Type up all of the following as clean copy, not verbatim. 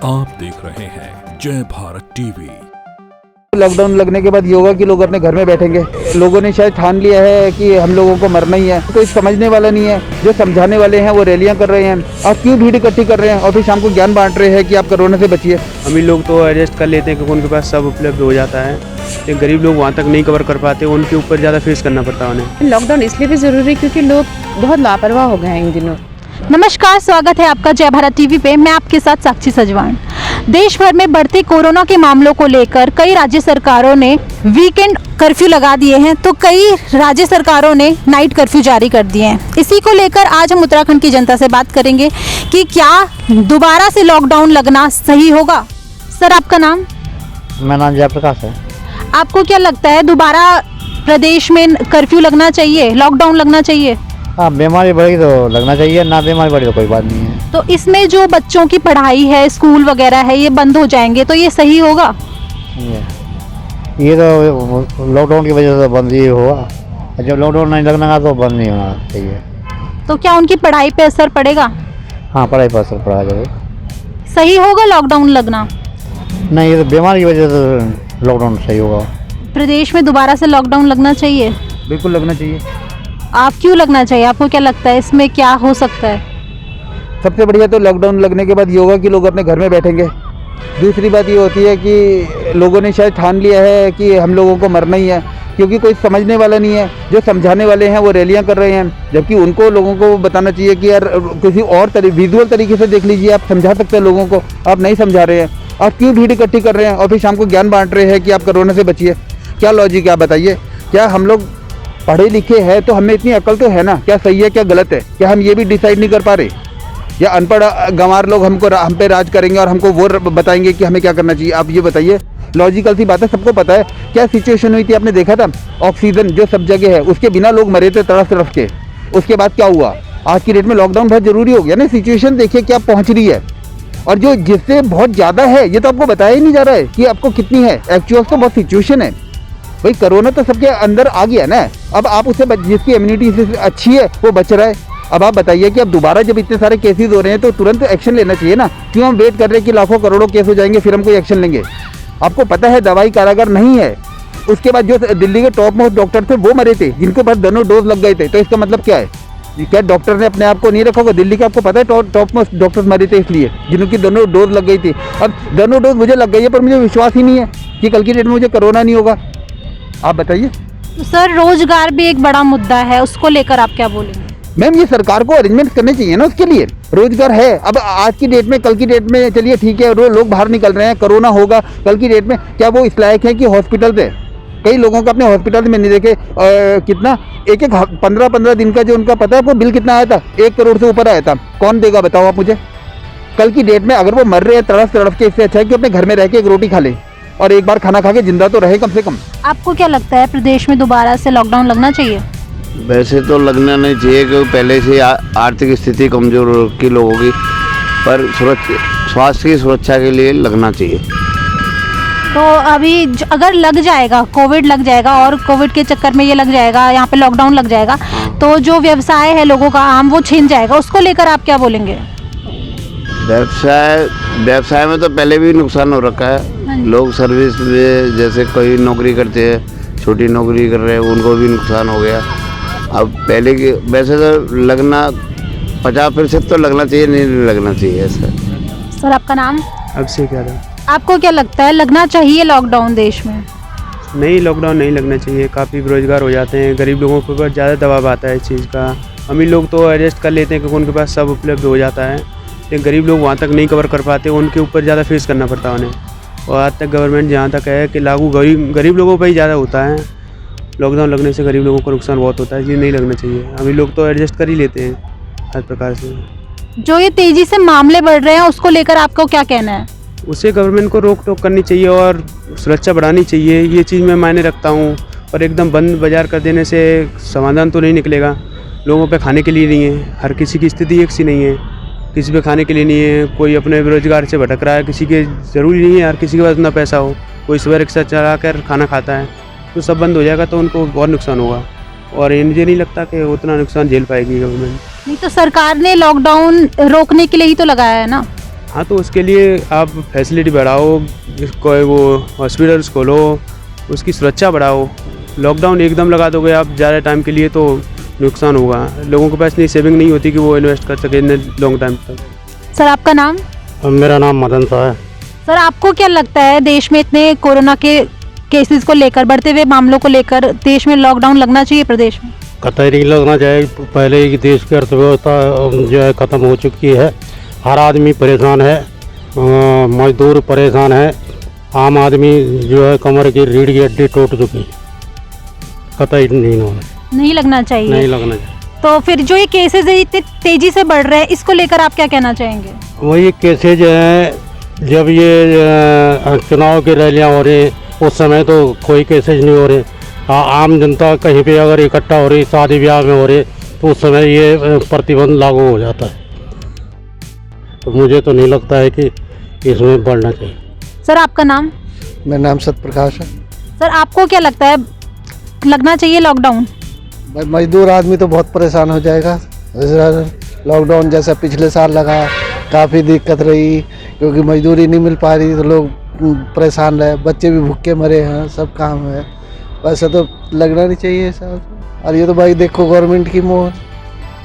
आप देख रहे हैं जय भारत टीवी। लॉकडाउन लगने के बाद योगा के लोग अपने घर में बैठेंगे। लोगों ने शायद ठान लिया है कि हम लोगों को मरना ही है। कोई समझने वाला नहीं है। जो समझाने वाले हैं वो रैलियां कर रहे हैं और क्यों भीड़ इकट्ठी कर रहे हैं और फिर शाम को ज्ञान बांट रहे हैं कि आप कोरोना से बचिए। अमीर लोग तो एडजस्ट कर लेते हैं क्योंकि उनके पास सब उपलब्ध हो जाता है, लेकिन गरीब लोग वहाँ तक नहीं कवर कर पाते, उनके ऊपर ज़्यादा फेस करना पड़ता है उन्हें। लॉकडाउन इसलिए भी ज़रूरी है क्योंकि लोग बहुत लापरवाह हो गए हैं इन दिनों। नमस्कार, स्वागत है आपका जय भारत टीवी पे। मैं आपके साथ साक्षी सजवान। देश भर में बढ़ते कोरोना के मामलों को लेकर कई राज्य सरकारों ने वीकेंड कर्फ्यू लगा दिए हैं, तो कई राज्य सरकारों ने नाइट कर्फ्यू जारी कर दिए हैं। इसी को लेकर आज हम उत्तराखंड की जनता से बात करेंगे कि क्या दोबारा से लॉकडाउन लगना सही होगा। सर, आपका नाम? मेरा नाम जयप्रकाश है। आपको क्या लगता है, दोबारा प्रदेश में कर्फ्यू लगना चाहिए, लॉकडाउन लगना चाहिए? हाँ, बीमारी बढ़ी तो लगना चाहिए, ना बीमारी बढ़ी तो कोई बात नहीं है। तो इसमें जो बच्चों की पढ़ाई है, स्कूल वगैरह है, ये बंद हो जाएंगे तो ये सही होगा? ये तो लॉकडाउन की वजह से बंद ही हुआ। जब लॉकडाउन नहीं लगना का तो बंद नहीं होना चाहिए। तो क्या उनकी पढ़ाई पे असर पड़ेगा? हाँ, पढ़ाई पर असर पड़ा जाए। सही होगा लॉकडाउन लगना? नहीं, ये तो बीमारी की वजह से लॉकडाउन सही होगा। प्रदेश में दोबारा से लॉकडाउन लगना चाहिए? बिल्कुल लगना चाहिए। आप क्यों लगना चाहिए? आपको क्या लगता है इसमें क्या हो सकता है? सबसे बढ़िया तो लॉकडाउन लगने के बाद योगा के लोग अपने घर में बैठेंगे। दूसरी बात ये होती है कि लोगों ने शायद ठान लिया है कि हम लोगों को मरना ही है, क्योंकि कोई समझने वाला नहीं है। जो समझाने वाले हैं वो रैलियां कर रहे हैं, जबकि उनको लोगों को बताना चाहिए कि यार किसी और विजुअल तरीके से देख लीजिए, आप समझा सकते हैं लोगों को, आप नहीं समझा रहे हैं। आप क्यों भीड़ इकट्ठी कर रहे हैं और फिर शाम को ज्ञान बांट रहे हैं कि आप कोरोना से बचिए? क्या लॉजिक है आप बताइए? क्या हम लोग पढ़े लिखे हैं तो हमें इतनी अकल तो है ना, क्या सही है क्या गलत है? क्या हम ये भी डिसाइड नहीं कर पा रहे? या अनपढ़ गंवार लोग हम पे राज करेंगे और हमको वो बताएंगे कि हमें क्या करना चाहिए? आप ये बताइए। लॉजिकल सी बात है, सबको पता है क्या सिचुएशन हुई थी। आपने देखा था ऑक्सीजन जो सब जगह है उसके बिना लोग मरे थे तड़फ तड़फ के। उसके बाद क्या हुआ? आज की डेट में लॉकडाउन बहुत जरूरी हो गया ना। सिचुएशन देखिए क्या पहुंच रही है, और जो जिससे बहुत ज़्यादा है ये तो आपको बताया ही नहीं जा रहा है कि आपको कितनी है। एक्चुअल तो बहुत सिचुएशन है भाई। कोरोना तो सबके अंदर आ गया ना। अब आप उससे जिसकी इम्यूनिटी अच्छी है वो बच रहा है। अब आप बताइए कि अब दोबारा जब इतने सारे केसेस हो रहे हैं तो तुरंत एक्शन लेना चाहिए ना। क्यों हम वेट कर रहे हैं कि लाखों करोड़ों केस हो जाएंगे फिर हम कोई एक्शन लेंगे? आपको पता है दवाई कारागार नहीं है। उसके बाद जो दिल्ली के टॉप मोस्ट डॉक्टर थे वो मरे थे, जिनके पास दोनों डोज लग गए थे। तो इसका मतलब क्या है? क्या डॉक्टर ने अपने आप को नहीं रखा होगा? दिल्ली के आपको पता है टॉप मोस्ट डॉक्टर्स मरे थे इसलिए जिनकी दोनों डोज लग गई थी। अब दोनों डोज मुझे लग गई है पर मुझे विश्वास ही नहीं है कि कल की डेट में मुझे कोरोना नहीं होगा। आप बताइए। तो सर, रोजगार भी एक बड़ा मुद्दा है, उसको लेकर आप क्या बोलेंगे? मैम, ये सरकार को अरेंजमेंट करने चाहिए ना, उसके लिए रोजगार है। अब आज की डेट में, कल की डेट में चलिए ठीक है लोग बाहर निकल रहे हैं, कोरोना होगा कल की डेट में, क्या वो इस लायक है कि हॉस्पिटल पे कई लोगों को अपने हॉस्पिटल में नहीं देखे कितना एक 15 दिन का जो उनका पता है वो बिल कितना आया था? 1 करोड़ से ऊपर आया था। कौन देगा बताओ आप मुझे? कल की डेट में अगर वो मर रहे हैं तड़फ तड़फ के, इससे अच्छा है कि अपने घर में रह के एक रोटी खा ले और एक बार खाना खा के जिंदा तो रहे कम से कम। आपको क्या लगता है, प्रदेश में दोबारा से लॉकडाउन लगना चाहिए? वैसे तो लगना नहीं चाहिए क्योंकि पहले से आर्थिक स्थिति कमजोर की लोगों की, पर स्वास्थ्य की सुरक्षा के लिए लगना चाहिए। तो अभी अगर लग जाएगा, कोविड लग जाएगा और कोविड के चक्कर में ये लग जाएगा, यहाँ पे लॉकडाउन लग जाएगा, तो जो व्यवसाय है लोगों का आम वो छिन जाएगा, उसको लेकर आप क्या बोलेंगे? व्यवसाय में तो पहले भी नुकसान हो रखा है। लोग सर्विस में जैसे कोई नौकरी करते हैं, छोटी नौकरी कर रहे हैं, उनको भी नुकसान हो गया। अब पहले की वैसे तो लगना 50% तो लगना चाहिए, नहीं लगना चाहिए ऐसा। सर, आपका नाम? अब से क्या था? आपको क्या लगता है, लगना चाहिए लॉकडाउन देश में? नहीं, लॉकडाउन नहीं लगना चाहिए। काफ़ी बेरोजगार हो जाते हैं, गरीब लोगों के ऊपर ज़्यादा दबाव आता है इस चीज़ का। अमीर लोग तो एडजस्ट कर लेते हैं क्योंकि उनके पास सब उपलब्ध हो जाता है, लेकिन गरीब लोग वहाँ तक नहीं कवर कर पाते, उनके ऊपर ज़्यादा फेस करना पड़ता है उन्हें। और आज तक गवर्नमेंट जहाँ तक है कि लागू गरीब लोगों पर ही ज़्यादा होता है। लॉकडाउन लगने से गरीब लोगों को नुकसान बहुत होता है, इसलिए नहीं लगना चाहिए। अमीर लोग तो एडजस्ट कर ही लेते हैं हर प्रकार से। जो ये तेजी से मामले बढ़ रहे हैं उसको लेकर आपको क्या कहना है? उसे गवर्नमेंट को रोक टोक करनी चाहिए और सुरक्षा बढ़ानी चाहिए, ये चीज़ मैं मायने रखता हूँ। और एकदम बंद बाजार कर देने से समाधान तो नहीं निकलेगा। लोगों पे खाने के लिए नहीं है, हर किसी की स्थिति एक सी नहीं है, किसी पे खाने के लिए नहीं है, कोई अपने बेरोजगार से भटक रहा है, किसी के ज़रूरी नहीं है हर किसी के पास उतना पैसा हो, कोई सुबह रिक्शा चला कर खाना खाता है। तो सब बंद हो जाएगा तो उनको बहुत नुकसान होगा। और ये मुझे नहीं लगता कि उतना नुकसान झेल पाएगी गवर्नमेंट। नहीं तो सरकार ने लॉकडाउन रोकने के लिए ही तो लगाया है ना। हाँ, तो उसके लिए आप फैसिलिटी बढ़ाओ, कोई वो हॉस्पिटल्स खोलो, उसकी सुरक्षा बढ़ाओ। लॉकडाउन एकदम लगा दोगे आप ज़्यादा टाइम के लिए तो नुकसान होगा। लोगों के पास इतनी सेविंग नहीं होती कि वो इन्वेस्ट कर सके इतने लॉन्ग टाइम तक। सर आपका नाम? मेरा नाम मदन शाह है। सर आपको क्या लगता है देश में इतने कोरोना के केसेस को लेकर, बढ़ते हुए मामलों को लेकर देश में लॉकडाउन लगना चाहिए प्रदेश में? कतई नहीं लगना चाहिए। पहले ही देश की अर्थव्यवस्था जो है ख़त्म हो चुकी है। हर आदमी परेशान है, मजदूर परेशान है, आम आदमी जो है कमर की रीढ़ की हड्डी टूट चुकी है। कतई नहीं लगना चाहिए। नहीं लगना चाहिए। तो फिर जो ये केसेस इतने तेजी से बढ़ रहे हैं, इसको लेकर आप क्या कहना चाहेंगे? वही केसेज हैं, जब ये चुनाव की रैलियाँ हो रही उस समय तो कोई केसेज नहीं हो रहे। आम जनता कहीं पे अगर इकट्ठा हो रही, शादी ब्याह में हो रहे, तो उस समय ये प्रतिबंध लागू हो जाता है। तो मुझे तो नहीं लगता है कि इसमें बढ़ना चाहिए। सर आपका नाम? मेरा नाम सतप्रकाश है। सर आपको क्या लगता है लगना चाहिए लॉकडाउन? भाई मजदूर आदमी तो बहुत परेशान हो जाएगा। लॉकडाउन जैसा पिछले साल लगा, काफ़ी दिक्कत रही, क्योंकि मजदूरी नहीं मिल पा रही तो लोग परेशान रहे, बच्चे भी भूखे मरे हैं, सब काम है। वैसे तो लगना नहीं चाहिए सर। और ये तो भाई देखो गवर्नमेंट की मोहर।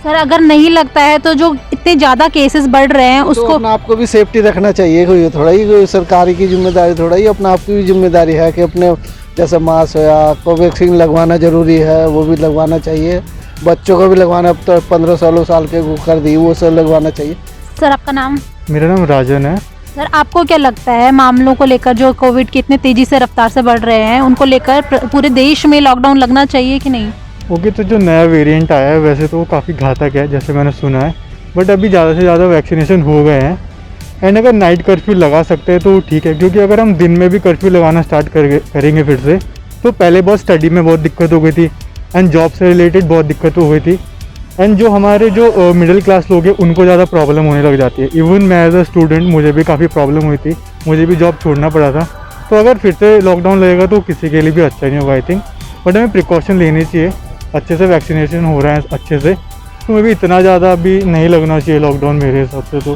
सर अगर नहीं लगता है तो जो इतने ज़्यादा केसेस बढ़ रहे हैं उसको अपना आपको भी सेफ्टी रखना चाहिए। कोई थोड़ा ही कोई सरकारी की जिम्मेदारी थोड़ा ही, अपना आपकी भी जिम्मेदारी है कि अपने जैसे मास्क या कोवैक्सीन लगवाना ज़रूरी है, वो भी लगवाना चाहिए। बच्चों को भी लगवाना, अब तो 15-16 साल के कर दी, वो सब लगवाना चाहिए। सर आपका नाम? मेरा नाम राजन है। सर आपको क्या लगता है मामलों को लेकर, जो कोविड के इतने तेज़ी से रफ्तार से बढ़ रहे हैं, उनको लेकर पूरे देश में लॉकडाउन लगना चाहिए कि नहीं? ओके, तो जो नया वेरिएंट आया है वैसे तो वो काफ़ी घातक है जैसे मैंने सुना है, बट अभी ज़्यादा से ज़्यादा वैक्सीनेशन हो गए हैं। एंड अगर नाइट कर्फ्यू लगा सकते हैं तो ठीक है, क्योंकि अगर हम दिन में भी कर्फ्यू लगाना स्टार्ट करेंगे फिर से, तो पहले बहुत स्टडी में बहुत दिक्कत हो गई थी एंड जॉब से रिलेटेड बहुत दिक्कत हो गई थी। एंड जो हमारे जो मिडिल क्लास लोग हैं उनको ज़्यादा प्रॉब्लम होने लग जाती है। इवन मैं एज अ स्टूडेंट, मुझे भी काफ़ी प्रॉब्लम हुई थी, मुझे भी जॉब छोड़ना पड़ा था। तो अगर फिर से लॉकडाउन लगेगा तो किसी के लिए भी अच्छा नहीं होगा आई थिंक। बट हमें प्रिकॉशन लेनी चाहिए, अच्छे से वैक्सीनेशन हो रहा है अच्छे से, तो मैं भी इतना ज़्यादा अभी नहीं लगना चाहिए लॉकडाउन मेरे हिसाब से तो,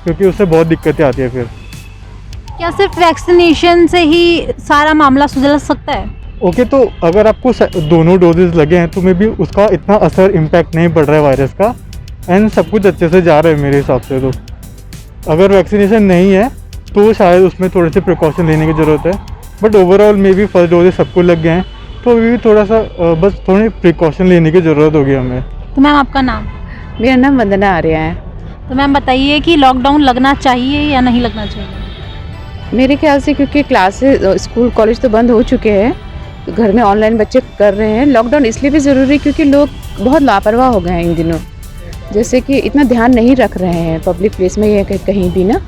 क्योंकि उससे बहुत दिक्कतें आती है। फिर क्या सिर्फ वैक्सीनेशन से ही सारा मामला सुलझ सकता है? ओके, तो अगर आपको दोनों डोजेज लगे हैं तो मे भी उसका इतना असर इम्पैक्ट नहीं पड़ रहा है वायरस का, एंड सब कुछ अच्छे से जा रहा है मेरे हिसाब से। तो अगर वैक्सीनेशन नहीं है तो शायद उसमें थोड़े से प्रिकॉशन लेने की ज़रूरत है, बट ओवरऑल मे भी फर्स्ट डोजेज सबको लग गए हैं तो अभी भी थोड़ा सा बस थोड़ी प्रिकॉशन लेने की ज़रूरत होगी हमें। तो मैम आपका नाम? मेरा नाम वंदना आर्या है। तो मैम बताइए कि लॉकडाउन लगना चाहिए या नहीं लगना चाहिए? मेरे ख्याल से क्योंकि क्लासेस, स्कूल, कॉलेज तो बंद हो चुके हैं, तो घर में ऑनलाइन बच्चे कर रहे हैं। लॉकडाउन इसलिए भी ज़रूरी है क्योंकि लोग बहुत लापरवाह हो गए हैं इन दिनों, जैसे कि इतना ध्यान नहीं रख रहे हैं पब्लिक प्लेस में या कहीं भी ना।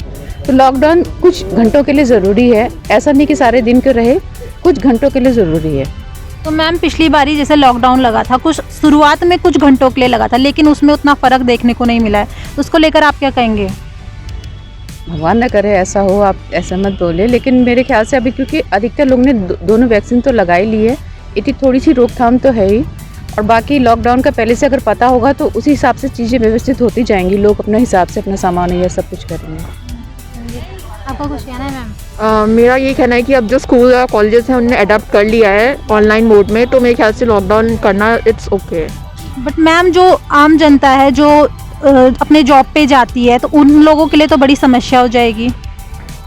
तो लॉकडाउन कुछ घंटों के लिए ज़रूरी है, ऐसा नहीं कि सारे दिन के रहे, कुछ घंटों के लिए ज़रूरी है। तो मैम पिछली बारी जैसे लॉकडाउन लगा था, कुछ शुरुआत में कुछ घंटों के लिए लगा था, लेकिन उसमें उतना फ़र्क देखने को नहीं मिला है, तो उसको लेकर आप क्या कहेंगे? भगवान न करे ऐसा हो, आप ऐसा मत बोले, लेकिन मेरे ख्याल से अभी क्योंकि अधिकतर लोग ने दोनों वैक्सीन तो लगा ही ली है, इतनी थोड़ी सी रोकथाम तो है ही। और बाकी लॉकडाउन का पहले से अगर पता होगा तो उसी हिसाब से चीज़ें व्यवस्थित होती जाएंगी, लोग अपने हिसाब से अपना सामान या सब कुछ करेंगे। आपका कुछ कहना है मैम? मेरा ये कहना है कि अब जो स्कूल या कॉलेजेस हैं उन्होंने अडॉप्ट कर लिया है ऑनलाइन मोड में, तो मेरे ख्याल से लॉकडाउन करना इट्स ओके। बट मैम जो आम जनता है जो अपने जॉब पे जाती है, तो उन लोगों के लिए तो बड़ी समस्या हो जाएगी।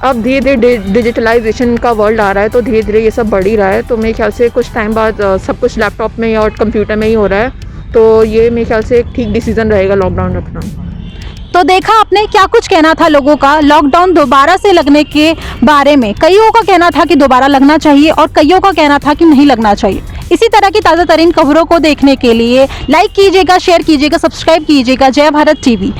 अब धीरे धीरे डिजिटलाइजेशन का वर्ल्ड आ रहा है, तो धीरे धीरे ये सब बढ़ ही रहा है। तो मेरे ख्याल से कुछ टाइम बाद सब कुछ लैपटॉप में और कंप्यूटर में ही हो रहा है, तो ये मेरे ख्याल से एक ठीक डिसीजन रहेगा लॉकडाउन रखना। तो देखा आपने क्या कुछ कहना था लोगों का लॉकडाउन दोबारा से लगने के बारे में। कईयों का कहना था कि दोबारा लगना चाहिए और कईयों का कहना था कि नहीं लगना चाहिए। इसी तरह की ताज़ा तरीन खबरों को देखने के लिए लाइक कीजिएगा, शेयर कीजिएगा, सब्सक्राइब कीजिएगा जय भारत टीवी।